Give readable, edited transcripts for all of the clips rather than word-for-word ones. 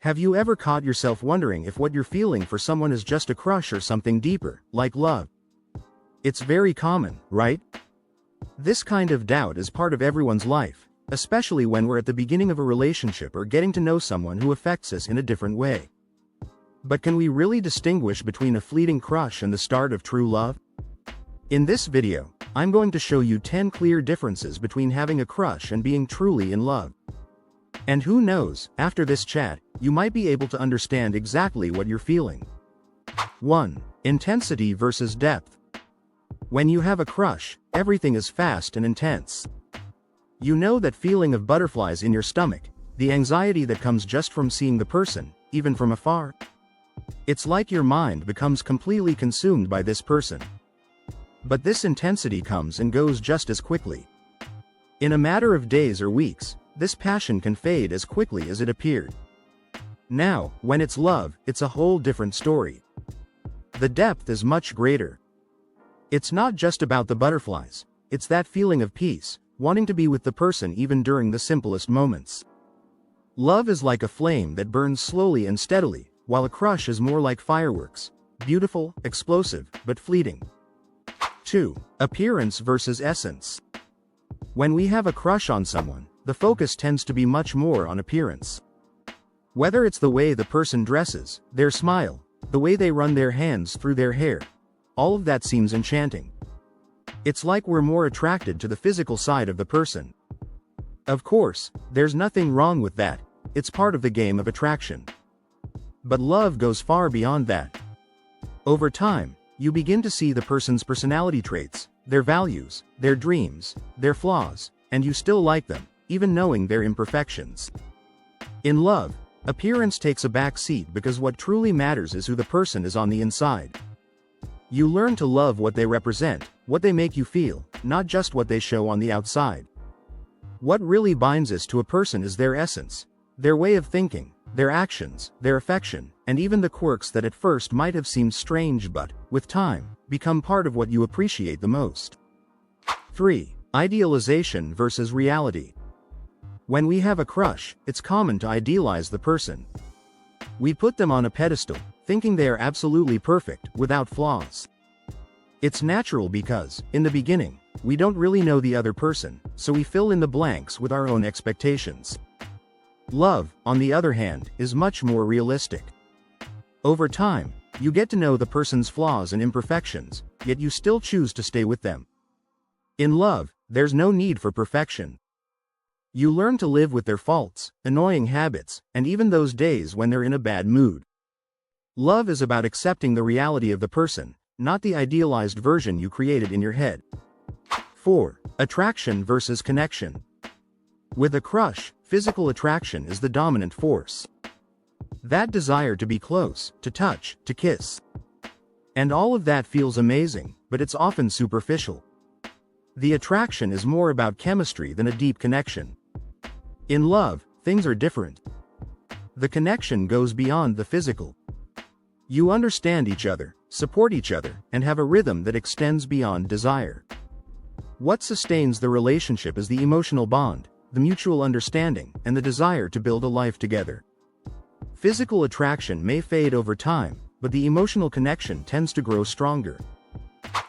Have you ever caught yourself wondering if what you're feeling for someone is just a crush or something deeper, like love? It's very common, right? This kind of doubt is part of everyone's life, especially when we're at the beginning of a relationship or getting to know someone who affects us in a different way. But can we really distinguish between a fleeting crush and the start of true love? In this video, I'm going to show you 10 clear differences between having a crush and being truly in love. And who knows, after this chat, you might be able to understand exactly what you're feeling. 1. Intensity versus depth. When you have a crush, everything is fast and intense. You know that feeling of butterflies in your stomach, the anxiety that comes just from seeing the person, even from afar. It's like your mind becomes completely consumed by this person. But this intensity comes and goes just as quickly. In a matter of days or weeks, this passion can fade as quickly as it appeared. Now, when it's love, it's a whole different story. The depth is much greater. It's not just about the butterflies, it's that feeling of peace, wanting to be with the person even during the simplest moments. Love is like a flame that burns slowly and steadily, while a crush is more like fireworks, beautiful, explosive, but fleeting. 2. Appearance versus essence. When we have a crush on someone, the focus tends to be much more on appearance. Whether it's the way the person dresses, their smile, the way they run their hands through their hair, all of that seems enchanting. It's like we're more attracted to the physical side of the person. Of course, there's nothing wrong with that, it's part of the game of attraction. But love goes far beyond that. Over time, you begin to see the person's personality traits, their values, their dreams, their flaws, and you still like them, even knowing their imperfections. In love, appearance takes a back seat because what truly matters is who the person is on the inside. You learn to love what they represent, what they make you feel, not just what they show on the outside. What really binds us to a person is their essence, their way of thinking, their actions, their affection, and even the quirks that at first might have seemed strange but, with time, become part of what you appreciate the most. 3. Idealization versus reality. When we have a crush, it's common to idealize the person. We put them on a pedestal, thinking they are absolutely perfect, without flaws. It's natural because, in the beginning, we don't really know the other person, so we fill in the blanks with our own expectations. Love, on the other hand, is much more realistic. Over time, you get to know the person's flaws and imperfections, yet you still choose to stay with them. In love, there's no need for perfection. You learn to live with their faults, annoying habits, and even those days when they're in a bad mood. Love is about accepting the reality of the person, not the idealized version you created in your head. 4. Attraction versus connection. With a crush, physical attraction is the dominant force. That desire to be close, to touch, to kiss. And all of that feels amazing, but it's often superficial. The attraction is more about chemistry than a deep connection. In love, things are different. The connection goes beyond the physical. You understand each other, support each other, and have a rhythm that extends beyond desire. What sustains the relationship is the emotional bond, the mutual understanding, and the desire to build a life together. Physical attraction may fade over time, but the emotional connection tends to grow stronger.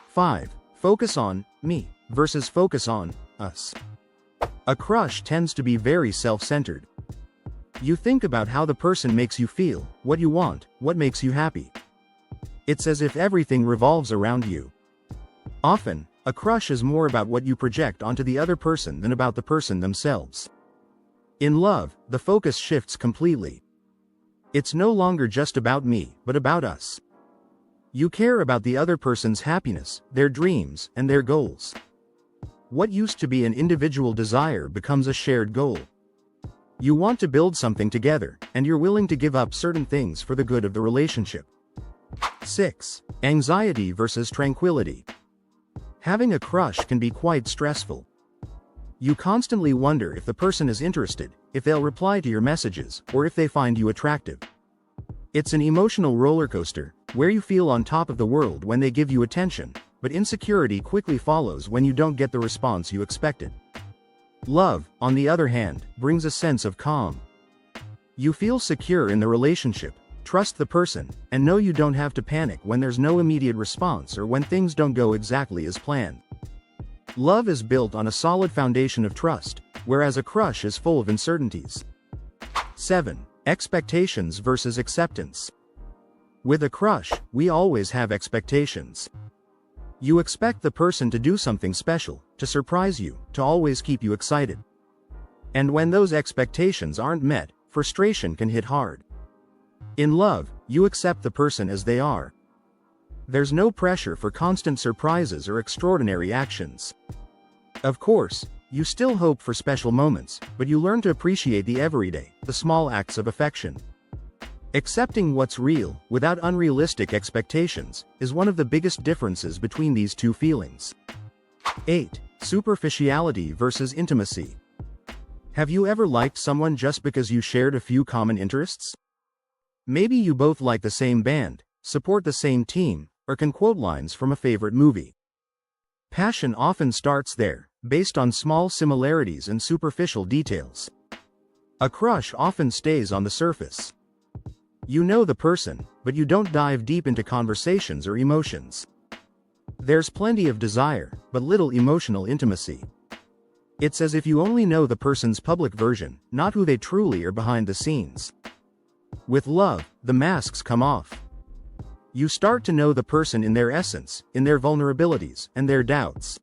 5. Focus on me versus focus on us. A crush tends to be very self-centered. You think about how the person makes you feel, what you want, what makes you happy. It's as if everything revolves around you. Often, a crush is more about what you project onto the other person than about the person themselves. In love, the focus shifts completely. It's no longer just about me, but about us. You care about the other person's happiness, their dreams, and their goals. What used to be an individual desire becomes a shared goal. You want to build something together, and you're willing to give up certain things for the good of the relationship. 6. Anxiety versus tranquility. Having a crush can be quite stressful. You constantly wonder if the person is interested, if they'll reply to your messages, or if they find you attractive. It's an emotional roller coaster, where you feel on top of the world when they give you attention, but insecurity quickly follows when you don't get the response you expected. Love, on the other hand, brings a sense of calm. You feel secure in the relationship, trust the person, and know you don't have to panic when there's no immediate response or when things don't go exactly as planned. Love is built on a solid foundation of trust, whereas a crush is full of uncertainties. 7. Expectations versus acceptance. With a crush, we always have expectations. You expect the person to do something special, to surprise you, to always keep you excited. And when those expectations aren't met, frustration can hit hard. In love, you accept the person as they are. There's no pressure for constant surprises or extraordinary actions. Of course, you still hope for special moments, but you learn to appreciate the everyday, the small acts of affection. Accepting what's real, without unrealistic expectations, is one of the biggest differences between these two feelings. 8. Superficiality versus intimacy. Have you ever liked someone just because you shared a few common interests? Maybe you both like the same band, support the same team, or can quote lines from a favorite movie. Passion often starts there, based on small similarities and superficial details. A crush often stays on the surface. You know the person, but you don't dive deep into conversations or emotions. There's plenty of desire, but little emotional intimacy. It's as if you only know the person's public version, not who they truly are behind the scenes. With love, the masks come off. You start to know the person in their essence, in their vulnerabilities, and their doubts.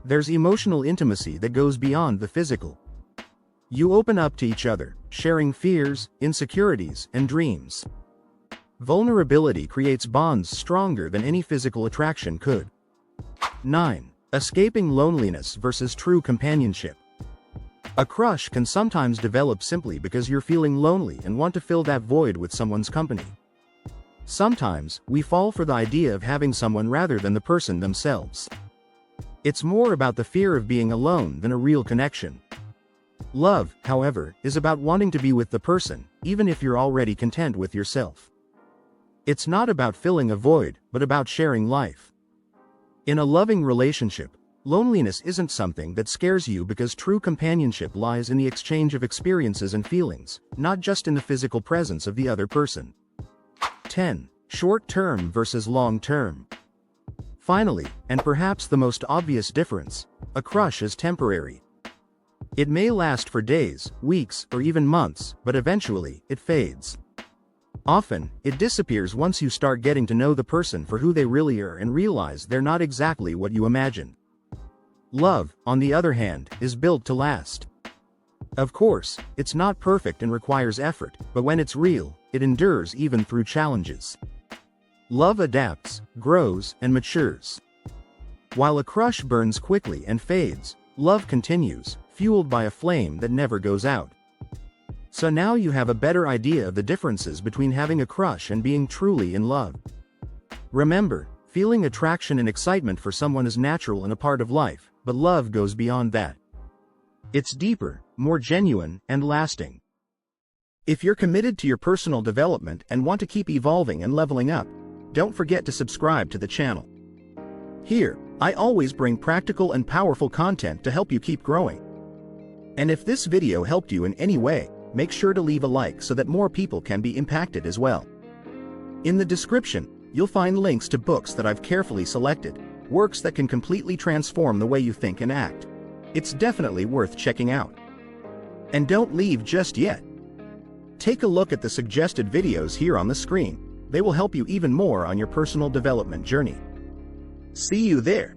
There's emotional intimacy that goes beyond the physical. You open up to each other, sharing fears, insecurities, and dreams. Vulnerability creates bonds stronger than any physical attraction could. 9. Escaping loneliness versus true companionship. A crush can sometimes develop simply because you're feeling lonely and want to fill that void with someone's company. Sometimes, we fall for the idea of having someone rather than the person themselves. It's more about the fear of being alone than a real connection. Love, however, is about wanting to be with the person, even if you're already content with yourself. It's not about filling a void, but about sharing life. In a loving relationship, loneliness isn't something that scares you because true companionship lies in the exchange of experiences and feelings, not just in the physical presence of the other person. 10. Short-term versus long-term. Finally, and perhaps the most obvious difference, a crush is temporary. It may last for days, weeks, or even months, but eventually, it fades. Often, it disappears once you start getting to know the person for who they really are and realize they're not exactly what you imagined. Love, on the other hand, is built to last. Of course, it's not perfect and requires effort, but when it's real, it endures even through challenges. Love adapts, grows, and matures. While a crush burns quickly and fades, love continues, fueled by a flame that never goes out. So now you have a better idea of the differences between having a crush and being truly in love. Remember, feeling attraction and excitement for someone is natural and a part of life, but love goes beyond that. It's deeper, more genuine, and lasting. If you're committed to your personal development and want to keep evolving and leveling up, don't forget to subscribe to the channel. Here, I always bring practical and powerful content to help you keep growing. And if this video helped you in any way, make sure to leave a like so that more people can be impacted as well. In the description, you'll find links to books that I've carefully selected, works that can completely transform the way you think and act. It's definitely worth checking out. And don't leave just yet. Take a look at the suggested videos here on the screen. They will help you even more on your personal development journey. See you there.